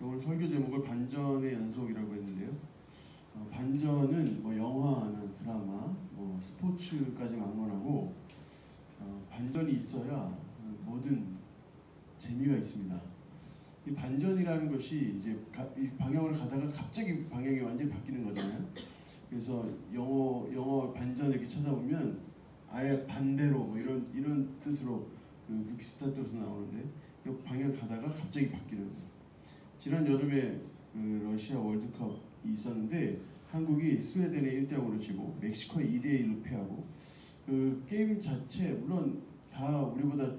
오늘 설교 제목을 반전의 연속이라고 했는데요. 반전은 뭐 영화나 드라마, 뭐 스포츠까지 막론하고 반전이 있어야 모든 재미가 있습니다. 이 반전이라는 것이 이제 이 방향을 가다가 갑자기 방향이 완전히 바뀌는 거잖아요. 그래서 영어 반전 이렇게 찾아보면 아예 반대로 뭐 이런 뜻으로 그 비슷한 뜻으로 나오는데 이 방향 가다가 갑자기 바뀌는 거예요. 지난 여름에 러시아 월드컵이 있었는데 한국이 스웨덴에 1대0으로 지고 멕시코에 2대1로 패하고 그 게임 자체 물론 다 우리보다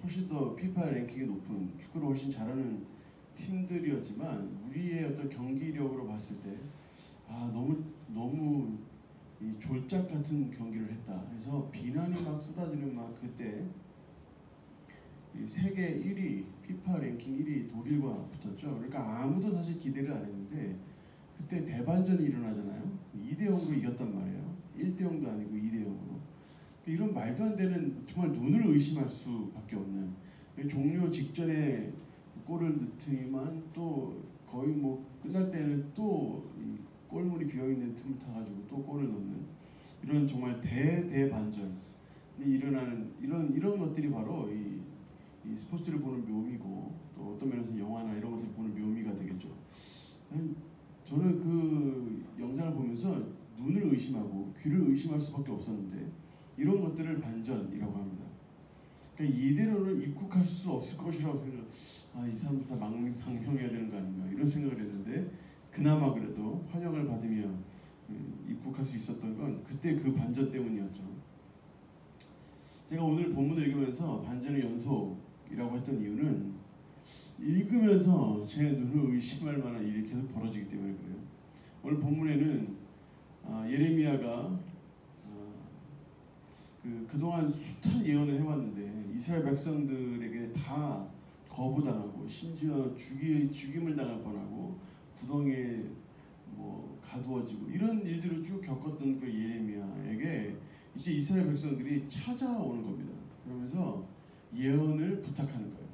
훨씬 더 피파 랭킹이 높은 축구를 훨씬 잘하는 팀들이었지만 우리의 어떤 경기력으로 봤을 때 너무 이 졸작 같은 경기를 했다. 그래서 비난이 막 쏟아지는 막 그때 세계 1위 피파 랭킹 1위 독일과 붙었죠. 그러니까 아무도 사실 기대를 안 했는데 그때 대반전이 일어나잖아요. 2대0으로 이겼단 말이에요. 1대0도 아니고 2대0으로. 이런 말도 안 되는 정말 눈을 의심할 수밖에 없는 종료 직전에 골을 넣더니만 또 거의 뭐 끝날 때는 또 골문이 비어있는 틈을 타가지고 또 골을 넣는 이런 정말 대반전이 일어나는 이런 것들이 바로 이 스포츠를 보는 묘미고 또 어떤 면에서 영화나 이런 것들을 보는 묘미가 되겠죠. 저는 그 영상을 보면서 눈을 의심하고 귀를 의심할 수밖에 없었는데 이런 것들을 반전이라고 합니다. 그러니까 이대로는 입국할 수 없을 것이라고 이 사람들 다 망명해야 되는 거 아닌가 이런 생각을 했는데 그나마 그래도 환영을 받으며 입국할 수 있었던 건 그때 그 반전 때문이었죠. 제가 오늘 본문을 읽으면서 반전의 연속이라고 했던 이유는 읽으면서 제 눈을 의심할 만한 일이 계속 벌어지기 때문에 그래요. 오늘 본문에는 예레미야가 그동안 숱한 예언을 해왔는데 이스라엘 백성들에게 다 거부당하고 심지어 죽임을 당할 뻔하고 구덩이에 뭐 가두어지고 이런 일들을 쭉 겪었던 그 예레미야에게 이제 이스라엘 백성들이 찾아오는 겁니다. 그러면서 예언을 부탁하는 거예요.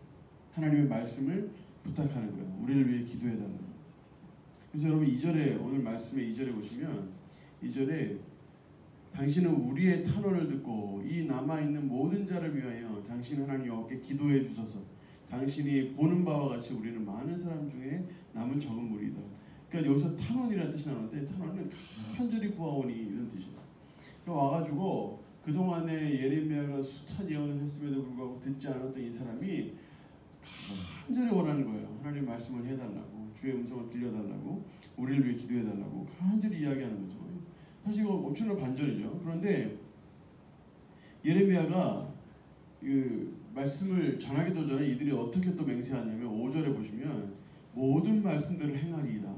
하나님의 말씀을 부탁하는 거예요. 우리를 위해 기도해달라는 거예요. 그래서 여러분 2절에 오늘 말씀의 2절에 보시면 2절에 당신은 우리의 탄원을 듣고 이 남아있는 모든 자를 위하여 당신 하나님 여호와께 기도해 주소서. 당신이 보는 바와 같이 우리는 많은 사람 중에 남은 적은 무리이다. 그러니까 여기서 탄원이라는 뜻이 나오는데 탄원은 간절히 구하오니 이런 뜻이에요. 그러니까 와가지고 그동안에 예레미야가 숱한 예언을 했음에도 불구하고 듣지 않았던 이 사람이 간절히 원하는 거예요. 하나님 말씀을 해달라고, 주의 음성을 들려달라고, 우리를 위해 기도해달라고 간절히 이야기하는 거죠. 사실 이거 엄청난 반전이죠. 그런데 예레미야가 그 말씀을 전하기도 전에 이들이 어떻게 또 맹세하냐면 5절에 보시면 모든 말씀들을 행하리이다.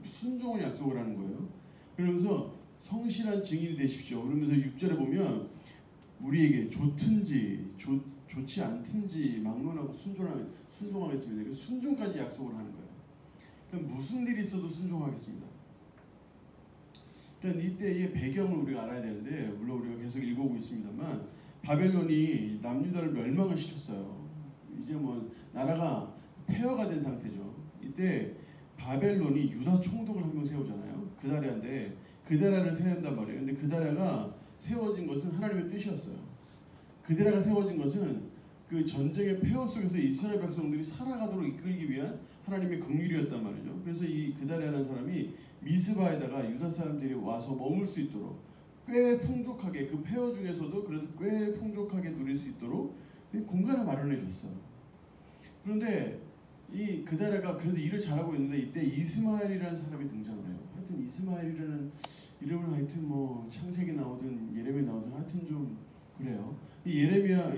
순종을 약속을 하는 거예요. 그러면서 성실한 증인이 되십시오. 그러면서 6절에 보면 우리에게 좋든지 좋지 않든지 막론하고 순종하겠습니다. 순종까지 약속을 하는 거예요. 그러니까 무슨 일이 있어도 순종하겠습니다. 그러니까 이때의 배경을 우리가 알아야 되는데 물론 우리가 계속 읽어오고 있습니다만 바벨론이 남유다를 멸망을 시켰어요. 이제 뭐 나라가 폐허가 된 상태죠. 이때 바벨론이 유다 총독을 한 명 세우잖아요. 그다랴인데 그다랴를 세운단 말이에요. 근데 그다랴가 세워진 것은 하나님의 뜻이었어요. 그다랴가 세워진 것은 그 전쟁의 폐허 속에서 이스라엘 백성들이 살아가도록 이끌기 위한 하나님의 긍휼이었단 말이죠. 그래서 이 그다랴라는 사람이 미스바에다가 유다 사람들이 와서 머물 수 있도록 꽤 풍족하게 그 폐허 중에서도 그래도 꽤 풍족하게 누릴 수 있도록 공간을 마련해 줬어요. 그런데 이 그다랴가 그래도 일을 잘하고 있는데 이때 이스마엘이라는 사람이 등장을 해요. 하여튼 이스마엘이라는 이름을 하여튼 뭐 창세기 나오든 예레미야 나오든 하여튼 좀 그래요. 이 예레미야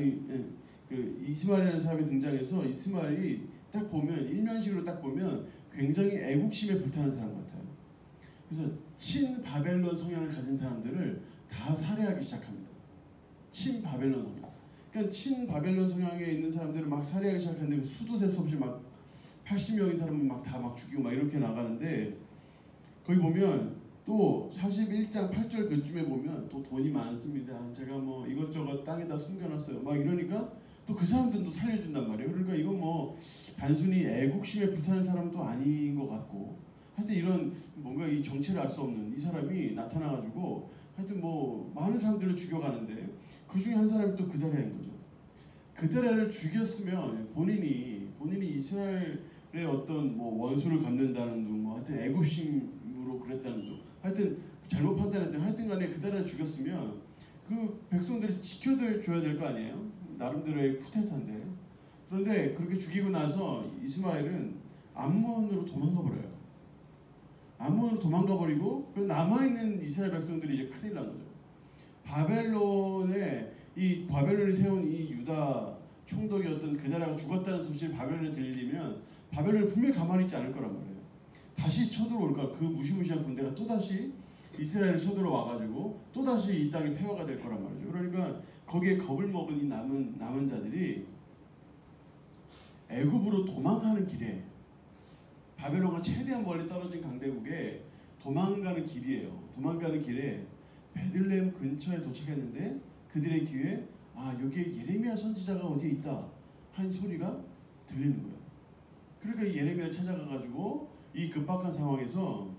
그 이스마엘이라는 사람이 등장해서 이스마엘이 딱 보면 일면식으로 딱 보면 굉장히 애국심에 불타는 사람 같아요. 그래서 친바벨론 성향을 가진 사람들을 다 살해하기 시작합니다. 친바벨론 성향. 그러니까 친바벨론 성향에 있는 사람들을 막 살해하기 시작하는데 수도 될 수 없이 막 80명의 사람은 막 다 막 죽이고 막 이렇게 나가는데 거기 보면 또 41장 8절 그쯤에 보면 또 돈이 많습니다. 제가 뭐 이것저것 땅에다 숨겨놨어요. 막 이러니까 또 그 사람들도 살려준단 말이에요. 그러니까 이건 뭐 단순히 애국심에 불타는 사람도 아닌 것 같고, 하여튼 이런 뭔가 이 정체를 알 수 없는 이 사람이 나타나가지고 하여튼 뭐 많은 사람들을 죽여가는데 그 중에 한 사람이 또 그다라인 거죠. 그다라를 죽였으면 본인이 이스라엘의 어떤 뭐 원수를 갚는다는 둥, 뭐 하여튼 애국심으로 그랬다는 둥, 하여튼 잘못 판단했던, 하여튼간에 그다라를 죽였으면 그 백성들이 지켜줘야 될 거 아니에요. 나름대로의 쿠데타인데. 그런데 그렇게 죽이고 나서 이스마엘은 암몬으로 도망가 버려요. 암몬으로 도망가 버리고 남아있는 이스라엘 백성들이 이제 큰일 난 거죠. 바벨론이 세운 이 유다 총독이었던 그다라가 죽었다는 소식이 바벨론에 들리면 바벨론이 분명히 가만히 있지 않을 거란 말이에요. 다시 쳐들어올 거야. 그 무시무시한 군대가 또다시 이스라엘을 쳐들어와가지고 또다시 이 땅이 폐허가 될 거란 말이죠. 그러니까 거기에 겁을 먹은 이 남은 자들이 애굽으로 도망가는 길에, 바벨론과 최대한 멀리 떨어진 강대국에 도망가는 길이에요. 도망가는 길에 베들레헴 근처에 도착했는데 그들의 귀에 여기에 예레미야 선지자가 어디에 있다 한 소리가 들리는 거예요. 그러니까 이 예레미야를 찾아가가지고 이 급박한 상황에서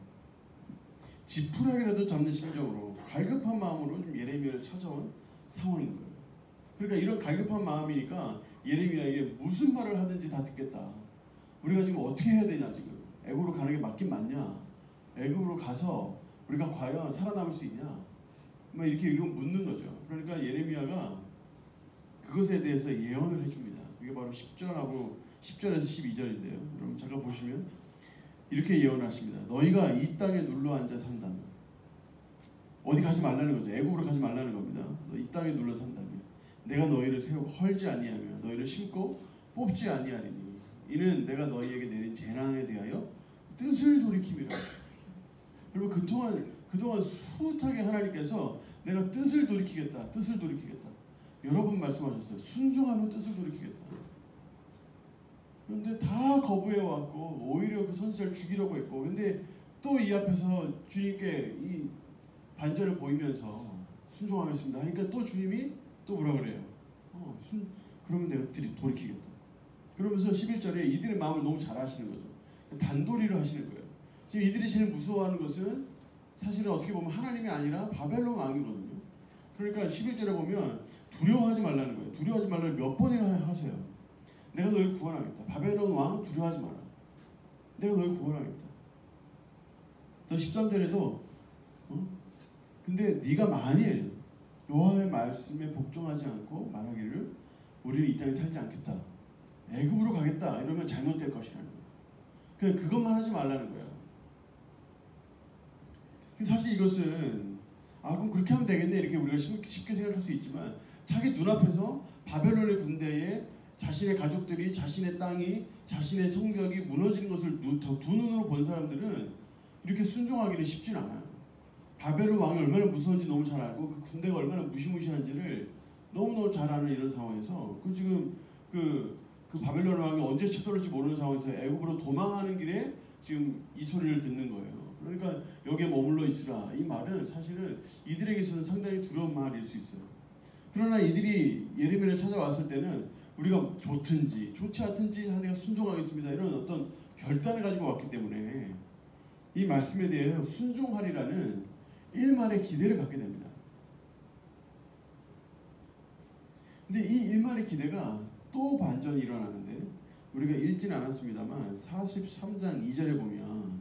지푸라기라도 잡는 심정으로 갈급한 마음으로 좀 예레미야를 찾아온 상황인 거예요. 그러니까 이런 갈급한 마음이니까 예레미야에게 무슨 말을 하든지 다 듣겠다. 우리가 지금 어떻게 해야 되냐, 지금 애굽으로 가는 게 맞긴 맞냐, 애굽으로 가서 우리가 과연 살아남을 수 있냐, 뭐 이렇게 이건 묻는 거죠. 그러니까 예레미야가 그것에 대해서 예언을 해줍니다. 이게 바로 10절에서 12절인데요. 여러분 잠깐 보시면 이렇게 예언하십니다. 너희가 이 땅에 눌러 앉아 산다면, 어디 가지 말라는 거죠. 애굽으로 가지 말라는 겁니다. 너 이 땅에 눌러 산다면 내가 너희를 세우고 헐지 아니하며 너희를 심고 뽑지 아니하리니 이는 내가 너희에게 내린 재난에 대하여 뜻을 돌이킴이라. 여러분 그동안 숱하게 하나님께서 내가 뜻을 돌이키겠다. 여러 번 말씀하셨어요. 순종하면 뜻을 돌이키겠다. 그런데 다 거부해왔고 오히려 그 선지자를 죽이려고 했고, 근데 또 이 앞에서 주님께 이 반절을 보이면서 순종하겠습니다 하니까 또 주님이 또 뭐라 그래요? 그러면 내가 돌이키겠다. 그러면서 11절에 이들의 마음을 너무 잘 아시는 거죠. 단도리를 하시는 거예요. 지금 이들이 제일 무서워하는 것은 사실은 어떻게 보면 하나님이 아니라 바벨론 왕이거든요. 그러니까 11절에 보면 두려워하지 말라는 거예요. 두려워하지 말라는 몇 번이나 하세요. 내가 너를 구원하겠다. 바벨론 왕 두려워하지 마라. 내가 너를 구원하겠다. 또 13절에도 근데 네가 만일 여호와의 말씀에 복종하지 않고 말하기를 우리는 이 땅에 살지 않겠다, 애굽으로 가겠다 이러면 잘못될 것이라는 거예요. 그냥 그것만 하지 말라는 거예요. 사실 이것은 그럼 그렇게 하면 되겠네 이렇게 우리가 쉽게 생각할 수 있지만, 자기 눈앞에서 바벨론의 군대에 자신의 가족들이, 자신의 땅이, 자신의 성벽이 무너지는 것을 두 눈으로 본 사람들은 이렇게 순종하기는 쉽진 않아요. 바벨론 왕이 얼마나 무서운지 너무 잘 알고 그 군대가 얼마나 무시무시한지를 너무너무 잘 아는 이런 상황에서 지금 그 바벨론 왕이 언제 쳐들어올지 모르는 상황에서 애굽으로 도망하는 길에 지금 이 소리를 듣는 거예요. 그러니까 여기에 머물러 있으라, 이 말은 사실은 이들에게서는 상당히 두려운 말일 수 있어요. 그러나 이들이 예레미야를 찾아왔을 때는 우리가 좋든지 좋지 않든지 내가 순종하겠습니다 이런 어떤 결단을 가지고 왔기 때문에 이 말씀에 대해 순종하리라는 일만의 기대를 갖게 됩니다. 근데 이 일만의 기대가 또 반전이 일어나는데, 우리가 읽지는 않았습니다만 43장 2절에 보면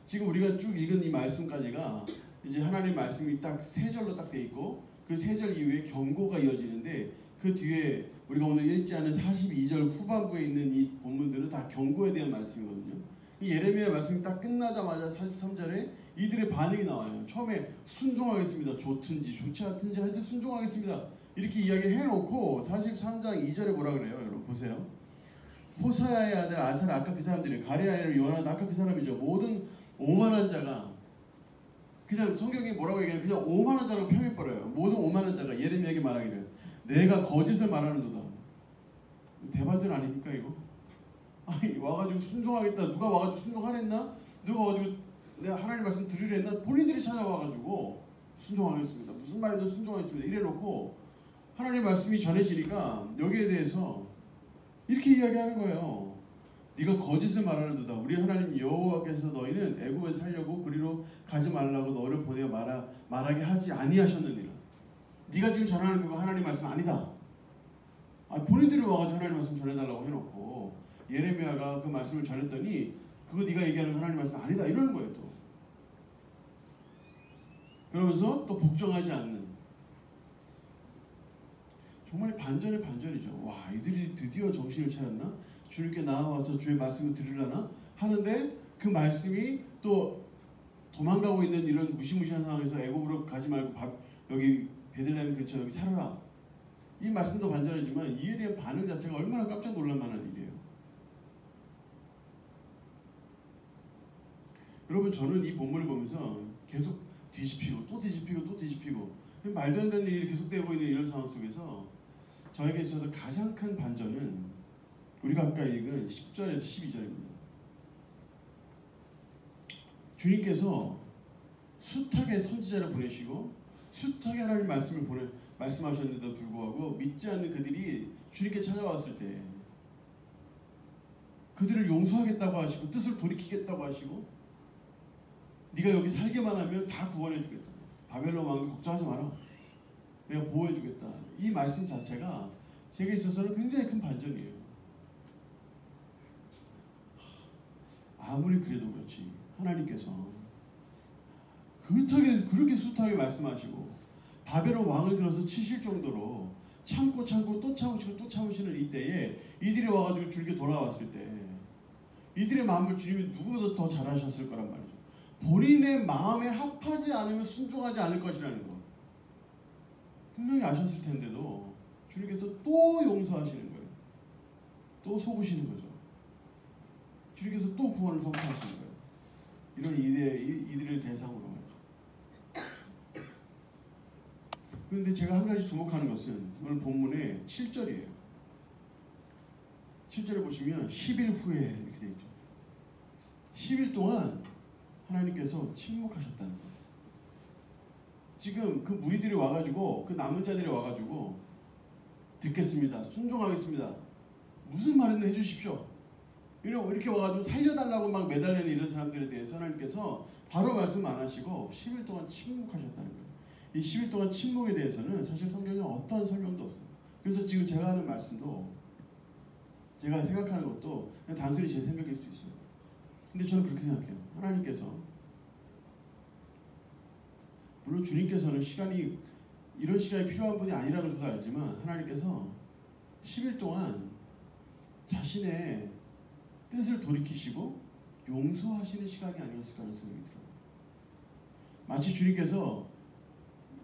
지금 우리가 쭉 읽은 이 말씀까지가 이제 하나님의 말씀이 딱 세 절로 딱 돼 있고 그 세 절 이후에 경고가 이어지는데, 그 뒤에 우리가 오늘 읽지 않은 42절 후반부에 있는 이 본문들은 다 경고에 대한 말씀이거든요. 이 예레미야 말씀이 딱 끝나자마자 43절에 이들의 반응이 나와요. 처음에 순종하겠습니다. 좋든지 좋지 않든지 하여튼 순종하겠습니다 이렇게 이야기를 해놓고 43장 2절에 뭐라 그래요? 여러분 보세요. 호사야의 아들 아살, 아까 그 사람들이 가레아의 요나단, 아까 그 사람이죠. 모든 오만한 자가, 그냥 성경이 뭐라고 얘기하면 그냥 오만한 자라고 표현해버려요. 모든 오만한 자가 예레미야에게 말하기를 내가 거짓을 말하는도다. 대바들 아닙니까 이거? 아니 와가지고 순종하겠다, 누가 와가지고 순종하랬나? 누가 와가지고 내가 하나님 말씀 들으랬나? 본인들이 찾아와가지고 순종하겠습니다, 무슨 말이든 순종하겠습니다 이래놓고 하나님 말씀이 전해지니까 여기에 대해서 이렇게 이야기하는 거예요. 네가 거짓을 말하는도다. 우리 하나님 여호와께서 너희는 애굽에 살려고 그리로 가지 말라고 너를 보내어 말하게 하지 아니하셨느니라. 네가 지금 전하는 그거 하나님 말씀 아니다. 본인들이 와가지고 하나님 말씀 전해달라고 해놓고 예레미야가 그 말씀을 전했더니 그거 네가 얘기하는 하나님 말씀 아니다 이러는 거예요. 또 그러면서 또 복종하지 않는, 정말 반전의 반전이죠. 와, 이들이 드디어 정신을 차렸나? 주님께 나와서 주의 말씀을 들으려나? 하는데 그 말씀이 또 도망가고 있는 이런 무시무시한 상황에서 애굽으로 가지 말고 여기 베들레헴 근처 여기 살아라. 이 말씀도 반전이지만 이에 대한 반응 자체가 얼마나 깜짝 놀랄 만한 일이에요. 여러분, 저는 이 본문을 보면서 계속 뒤집히고 또 뒤집히고 또 뒤집히고 말도 안 되는 일이 계속되고 있는 이런 상황 속에서 저에게 있어서 가장 큰 반전은 우리가 아까 읽은 10절에서 12절입니다. 주님께서 숱하게 선지자를 보내시고 숱하게 하나님 말씀하셨는데도 불구하고 믿지 않는 그들이 주님께 찾아왔을 때 그들을 용서하겠다고 하시고 뜻을 돌이키겠다고 하시고 네가 여기 살기만 하면 다 구원해 주겠다. 바벨론 왕 걱정하지 마라. 내가 보호해 주겠다. 이 말씀 자체가 제게 있어서는 굉장히 큰 반전이에요. 아무리 그래도 그렇지 하나님께서 그렇게 숱하게 말씀하시고 바벨론 왕을 들어서 치실 정도로 참고 또 참으시고 또 참으시는 이때에 이들이 와가지고 주님께 돌아왔을 때 이들의 마음을 주님이 누구보다 더 잘하셨을 거란 말이죠. 본인의 마음에 합하지 않으면 순종하지 않을 것이라는 것 분명히 아셨을 텐데도 주님께서 또 용서하시는 거예요. 또 속으시는 거죠. 주님께서 또 구원을 선포하시는 거예요. 이런 이들을 대상으로 말이죠. 그런데 제가 한 가지 주목하는 것은 오늘 본문의 7절이에요. 7절에 보시면 10일 후에 이렇게 되어 있죠. 10일 동안 하나님께서 침묵하셨다는 거예요. 지금 그 무리들이 와가지고 그 남은 자들이 와가지고 듣겠습니다. 순종하겠습니다. 무슨 말이든 해주십시오. 이렇게 와가지고 살려달라고 막 매달리는 이런 사람들에 대해서 하나님께서 바로 말씀 안 하시고 10일 동안 침묵하셨다는 거예요. 이 10일 동안 침묵에 대해서는 사실 성경에 어떤 설명도 없어요. 그래서 지금 제가 하는 말씀도 제가 생각하는 것도 그냥 단순히 제 생각일 수 있어요. 근데 저는 그렇게 생각해요. 하나님께서 물론 주님께서는 이런 시간이 필요한 분이 아니라는 저도 알지만 하나님께서 10일 동안 자신의 뜻을 돌이키시고 용서하시는 시간이 아니었을까 하는 생각이 들어요. 마치 주님께서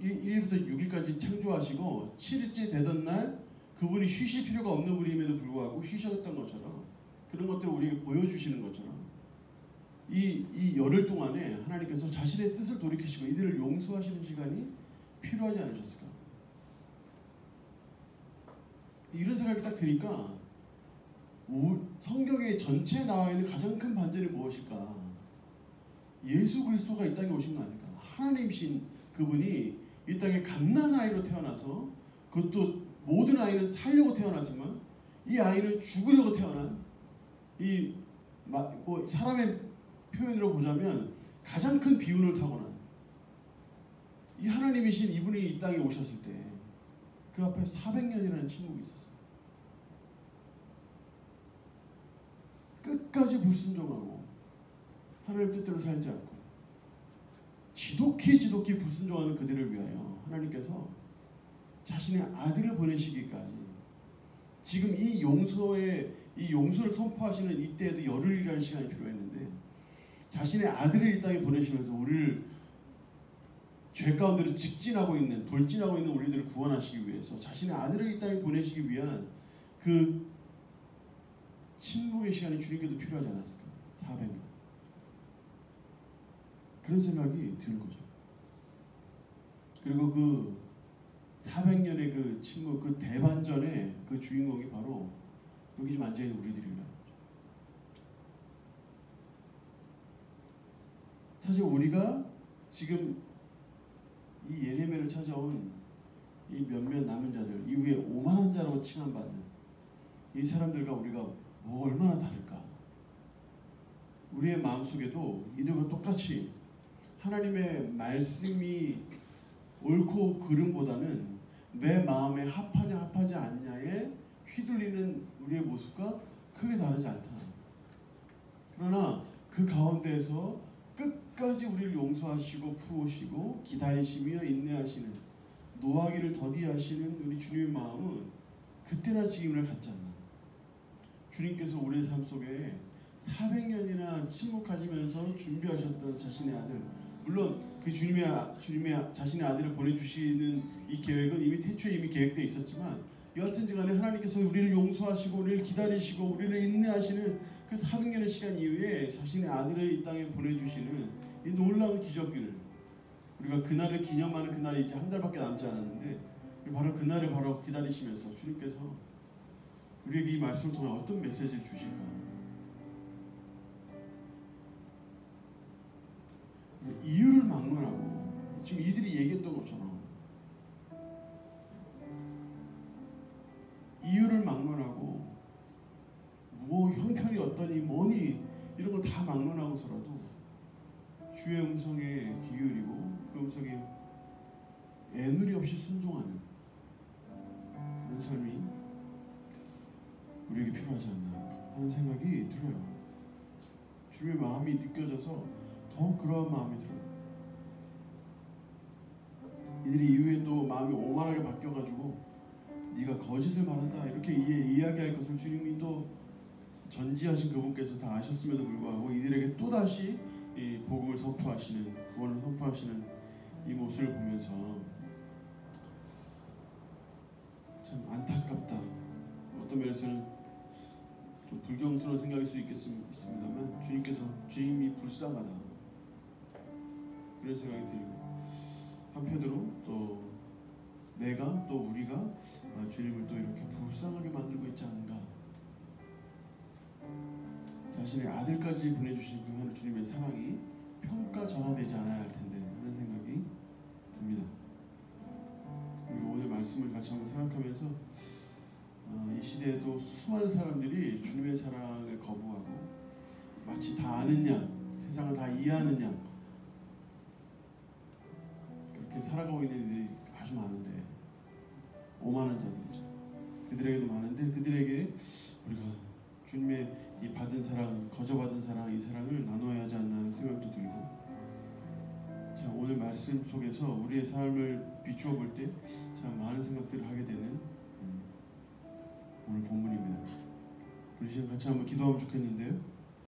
1일부터 6일까지 창조하시고 7일째 되던 날 그분이 쉬실 필요가 없는 분임에도 불구하고 쉬셨던 것처럼 그런 것들을 우리에게 보여주시는 것처럼 이 열흘 동안에 하나님께서 자신의 뜻을 돌이키시고 이들을 용서하시는 시간이 필요하지 않으셨을까? 이런 생각이 딱 드니까 성경에 전체에 나와 있는 가장 큰 반전이 무엇일까? 예수 그리스도가 이 땅에 오신 거 아닐까? 하나님이신 그분이 이 땅에 갓난아이로 태어나서 그것도 모든 아이는 살려고 태어나지만 이 아이는 죽으려고 태어난 사람의 표현으로 보자면 가장 큰 비운을 타고난 이 하나님이신 이분이 이 땅에 오셨을 때 그 앞에 400년이라는 침묵이 있었어요. 끝까지 불순종하고 하나님 뜻대로 살지 않고 지독히 불순종하는 그들을 위하여 하나님께서 자신의 아들을 보내시기까지 지금 이 용서를 선포하시는 이때에도 열흘이라는 시간이 필요했는데 자신의 아들을 이 땅에 보내시면서 우리를 죄 가운데로 돌진하고 있는 우리들을 구원하시기 위해서 자신의 아들을 이 땅에 보내시기 위한 그 침묵의 시간이 주님께도 필요하지 않았을까? 400년. 그런 생각이 드는 거죠. 그리고 그 400년의 그 침묵, 그 대반전의 그 주인공이 바로 여기 좀 앉아있는 우리들이라는 거죠. 사실 우리가 지금 이 예레미야를 찾아온 이 몇몇 남은 자들 이후에 오만한 자로 칭함받는 이 사람들과 우리가 뭐 얼마나 다를까? 우리의 마음속에도 이들과 똑같이 하나님의 말씀이 옳고 그름보다는 내 마음에 합하냐 합하지 않냐에 휘둘리는 우리의 모습과 크게 다르지 않다. 그러나 그 가운데에서 끝까지 우리를 용서하시고 품으시고 기다리시며 인내하시는 노하기를 더디하시는 우리 주님의 마음은 그때나 지금이나 같지 않나. 주님께서 우리의 삶 속에 400년이나 침묵하시면서 준비하셨던 자신의 아들, 물론 그 주님의 자신의 아들을 보내주시는 이 계획은 이미 태초에 이미 계획되어 있었지만 여하튼간에 하나님께서 우리를 용서하시고 우리를 기다리시고 우리를 인내하시는 그 400년의 시간 이후에 자신의 아들을 이 땅에 보내주시는 이 놀라운 기적들을 우리가 그날을 기념하는 그날이 이제 한 달밖에 남지 않았는데 바로 그날을 바로 기다리시면서 주님께서 우리에게 이 말씀을 통해 어떤 메시지를 주실까? 이유를 막론하고 지금 이들이 얘기했던 것처럼 이유를 막론하고 뭐 형편이 어떠니 뭐니 이런 거 다 막론하고서라도 주의 음성에 귀 기울이고 그 음성에 애누리 없이 순종하는 그런 삶이 우리에게 필요하지 않나 하는 생각이 들어요. 주의 마음이 느껴져서 더욱 그러한 마음이 들어요. 이들이 이후에 또 마음이 오만하게 바뀌어가지고 네가 거짓을 말한다 이렇게 이야기할 것을 주님이 또 전지하신 그분께서 다 아셨음에도 불구하고 이들에게 또다시 이 복음을 선포하시는 구원을 선포하시는 이 모습을 보면서 참 안타깝다. 어떤 면에서는 또 불경스러운 생각일 수 있습니다만 주님이 불쌍하다 그런 생각이 들고 한편으로 또 내가 또 우리가 주님을 또 이렇게 불쌍하게 만들고 있지 않은가. 자신의 아들까지 보내주신 그 하나님 주님의 사랑이 평가절하되지 않아야 할 텐데 하는 생각이 듭니다. 그리고 오늘 말씀을 같이 한번 생각하면서 이 시대에도 수많은 사람들이 주님의 사랑을 거부하고 마치 다 아는 양, 세상을 다 이해하는 양 그렇게 살아가고 있는 이들이 아주 많은데 오만한 자들이죠. 그들에게도 많은데 그들에게 우리가 주님의 이 받은 사랑, 거저받은 사랑, 이 사랑을 나눠야 하지 않나 하는 생각도 들고 자, 오늘 말씀 속에서 우리의 삶을 비추어 볼 때 참 많은 생각들을 하게 되는 오늘 본문입니다. 우리 지금 같이 한번 기도하면 좋겠는데요.